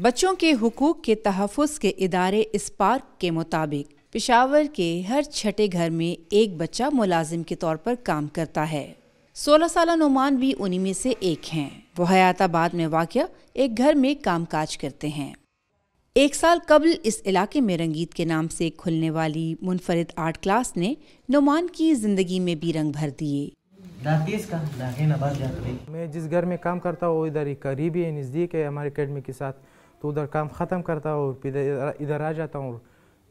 बच्चों के हुकूक के तहफ़्फ़ुज़ के इदारे स्पार्क के मुताबिक पेशावर के हर छठे घर में एक बच्चा मुलाजिम के तौर पर काम करता है। 16 साला नुमान भी उन्हीं में से एक हैं। वो हयाताबाद में वाक़या एक घर में कामकाज करते हैं। 1 साल कबल इस इलाके में रंगीत के नाम से खुलने वाली मुनफरिद आर्ट क्लास ने नुमान की ज़िंदगी में भी रंग भर दिए। मैं जिस घर में काम करता हूँ इधर ही करीबी है, नज़दीक है हमारे अकेडमी के साथ, तो उधर काम ख़त्म करता हूँ, इधर आ जाता हूँ।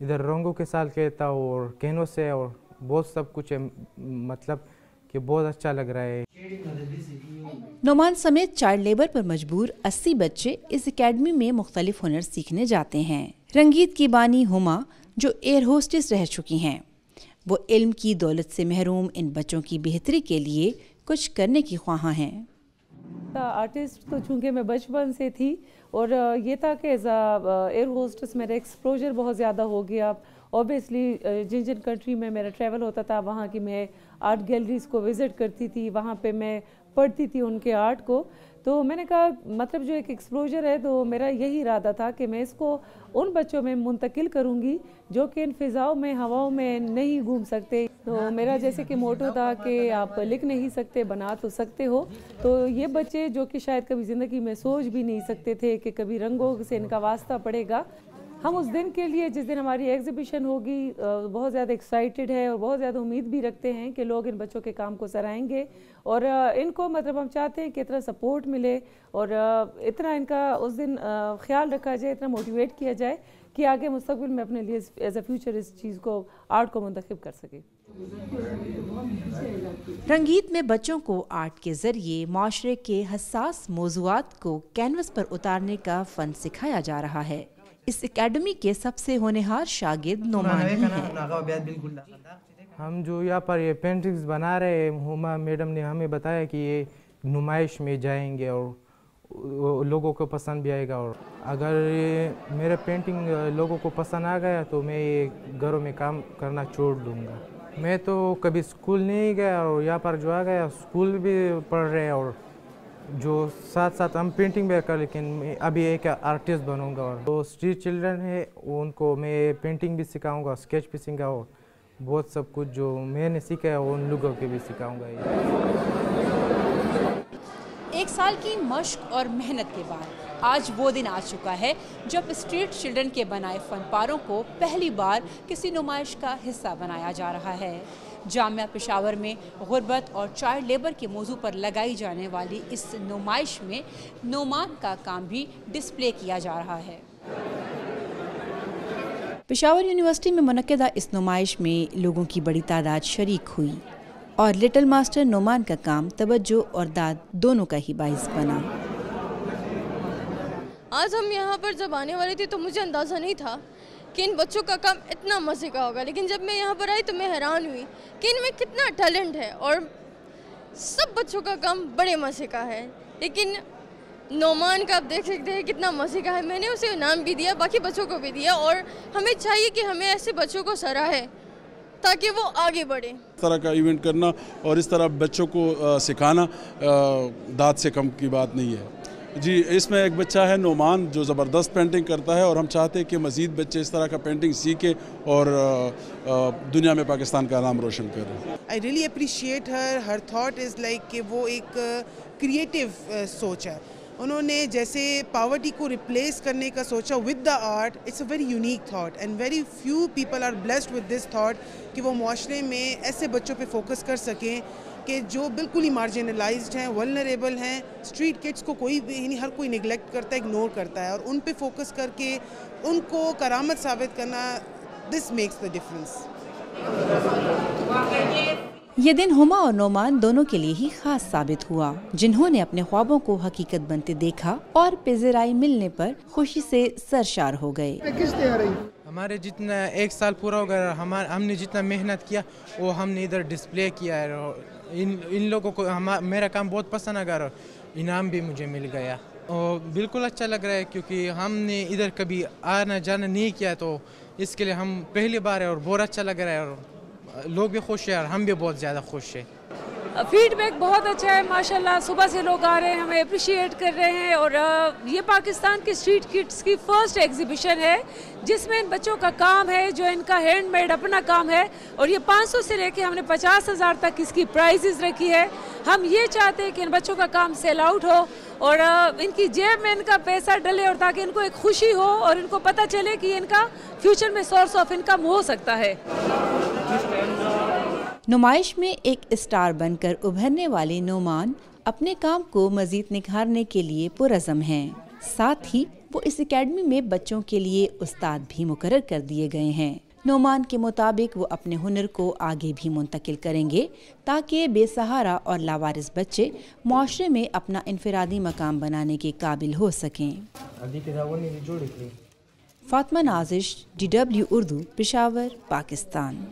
इधर रंगों के साथ कहता हूँ और कैनवस है और बहुत सब कुछ है, मतलब कि बहुत अच्छा लग रहा है। नुमान समेत चाइल्ड लेबर पर मजबूर 80 बच्चे इस एकेडमी में मुख्तलिफ हुनर सीखने जाते हैं। रंगीत की बानी हुमा जो एयर होस्टेस रह चुकी हैं, वो इल्म की दौलत से महरूम इन बच्चों की बेहतरी के लिए कुछ करने की ख्वाहां हैं। आर्टिस्ट तो चूँकि मैं बचपन से थी और ये था कि एज एयर होस्टेस मेरा एक्सपोजर बहुत ज़्यादा हो गया। ऑब्वियसली जिन जिन कंट्री में मेरा ट्रैवल होता था वहाँ की मैं आर्ट गैलरीज़ को विज़िट करती थी, वहाँ पे मैं पढ़ती थी उनके आर्ट को। तो मैंने कहा मतलब जो एक एक्सपोजर है, तो मेरा यही इरादा था कि मैं इसको उन बच्चों में मुंतकिल करूँगी जो कि इन फ़िज़ाओं में, हवाओं में नहीं घूम सकते। तो मेरा जैसे कि मोटो था कि आप लिख नहीं सकते, बना तो सकते हो। तो ये बच्चे जो कि शायद कभी ज़िंदगी में सोच भी नहीं सकते थे कि कभी रंगों से इनका वास्ता पड़ेगा, हम उस दिन के लिए जिस दिन हमारी एग्जीबिशन होगी बहुत ज़्यादा एक्साइटेड है और बहुत ज़्यादा उम्मीद भी रखते हैं कि लोग इन बच्चों के काम को सराहेंगे और इनको मतलब हम चाहते हैं कि इतना सपोर्ट मिले और इतना इनका उस दिन ख्याल रखा जाए, इतना मोटिवेट किया जाए कि आगे मुस्तकबिल में अपने लिए एज अ फ्यूचर इस चीज़ को, आर्ट को मुंतखब कर सके। रंगीत में बच्चों को आर्ट के जरिए माशरे के हसास मौज़ूआत को कैनवस पर उतारने का फ़न सिखाया जा रहा है। इस एकेडमी के सबसे होनहार शागिर्द नुमान ही हैं। हम जो यहाँ पर ये पेंटिंग्स बना रहे हैं, हुमा मैडम ने हमें बताया कि ये नुमाइश में जाएंगे और लोगों को पसंद भी आएगा। और अगर ये मेरा पेंटिंग लोगों को पसंद आ गया तो मैं ये घरों में काम करना छोड़ दूँगा। मैं तो कभी स्कूल नहीं गया और यहाँ पर जो आ गया स्कूल भी पढ़ रहे हैं और जो साथ साथ हम पेंटिंग भी कर, लेकिन मैं अभी एक आर्टिस्ट बनूंगा। और जो स्ट्रीट चिल्ड्रन है उनको मैं पेंटिंग भी सिखाऊंगा, स्केच भी सिखाऊंगा और बहुत सब कुछ जो मैंने सीखा है उन लोगों के भी सिखाऊंगा। 1 साल की मशक और मेहनत के बाद आज वो दिन आ चुका है जब स्ट्रीट चिल्ड्रन के बनाए फनपारों को पहली बार किसी नुमाइश का हिस्सा बनाया जा रहा है। जामिया पेशावर में गुर्बत और चाइल्ड लेबर के मौजू पर लगाई जाने वाली इस नुमाइश में नुमान का काम भी डिस्प्ले किया जा रहा है। पेशावर यूनिवर्सिटी में मुनक्किदा इस नुमाइश में लोगों की बड़ी तादाद शरीक हुई और लिटिल मास्टर नुमान का काम तवज्जो और दाद दोनों का ही बाइस बना। आज हम यहाँ पर जब आने वाले थे तो मुझे अंदाज़ा नहीं था कि इन बच्चों का काम इतना मज़े का होगा, लेकिन जब मैं यहाँ पर आई तो मैं हैरान हुई कि इनमें कितना टैलेंट है और सब बच्चों का काम बड़े मज़े का है। लेकिन नोमान का आप देख सकते हैं कितना मज़े का है। मैंने उसे इनाम भी दिया, बाकी बच्चों को भी दिया और हमें चाहिए कि हमें ऐसे बच्चों को सराहे ताकि वो आगे बढ़े। इस तरह का इवेंट करना और इस तरह बच्चों को सिखाना दाद से कम की बात नहीं है जी। इसमें एक बच्चा है नोमान जो ज़बरदस्त पेंटिंग करता है और हम चाहते हैं कि मज़ीद बच्चे इस तरह का पेंटिंग सीखें और दुनिया में पाकिस्तान का नाम रोशन करें। I really appreciate her thought is like कि वो एक क्रिएटिव सोच है। उन्होंने जैसे पावर्टी को रिप्लेस करने का सोचा with the art, it's a very unique thought and very few people are blessed with this thought कि वो माशरे में ऐसे बच्चों पे फोकस कर सकें कि जो बिल्कुल ही मार्जिनलाइज्ड हैं, वल्नरेबल हैं। स्ट्रीट किड्स को कोई भी नहीं, हर कोई निगलेक्ट करता है, इग्नोर करता है और उन पे फोकस करके उनको करामत साबित करना, दिस मेक्स द डिफरेंस। ये दिन हुमा और नोमान दोनों के लिए ही खास साबित हुआ, जिन्होंने अपने ख्वाबों को हकीकत बनते देखा और पेज़राई मिलने पर खुशी से सरशार हो गए। हमारे जितना 1 साल पूरा हो गया, हमने जितना मेहनत किया वो हमने इधर डिस्प्ले किया है। इन लोगों को मेरा काम बहुत पसंद आ गया, इनाम भी मुझे मिल गया और बिल्कुल अच्छा लग रहा है क्योंकि हमने इधर कभी आना जाना नहीं किया, तो इसके लिए हम पहली बार है और बहुत अच्छा लग रहा है और लोग भी खुश हैं और हम भी बहुत ज़्यादा खुश हैं। फीडबैक बहुत अच्छा है माशाल्लाह, सुबह से लोग आ रहे हैं, हमें अप्रिशिएट कर रहे हैं। और ये पाकिस्तान की स्ट्रीट किड्स की फर्स्ट एग्जीबिशन है जिसमें इन बच्चों का काम है, जो इनका हैंडमेड अपना काम है। और ये 500 से लेके हमने 50,000 तक इसकी प्राइजेस रखी है। हम ये चाहते हैं कि इन बच्चों का काम सेल आउट हो और इनकी जेब में इनका पैसा डले, और ताकि इनको एक खुशी हो और इनको पता चले कि इनका फ्यूचर में सोर्स ऑफ इनकम हो सकता है। नुमाइश में एक स्टार बनकर उभरने वाले नोमान अपने काम को मजीद निखारने के लिए पुरज़म हैं। साथ ही वो इस एकेडमी में बच्चों के लिए उस्ताद भी मुकर्रर कर दिए गए हैं। नोमान के मुताबिक वो अपने हुनर को आगे भी मुंतकिल करेंगे ताकि बेसहारा और लावारिस बच्चे माशरे में अपना इनफरादी मकाम बनाने के काबिल हो सकें। फातिमा नाजिश, DW उर्दू, पेशावर, पाकिस्तान।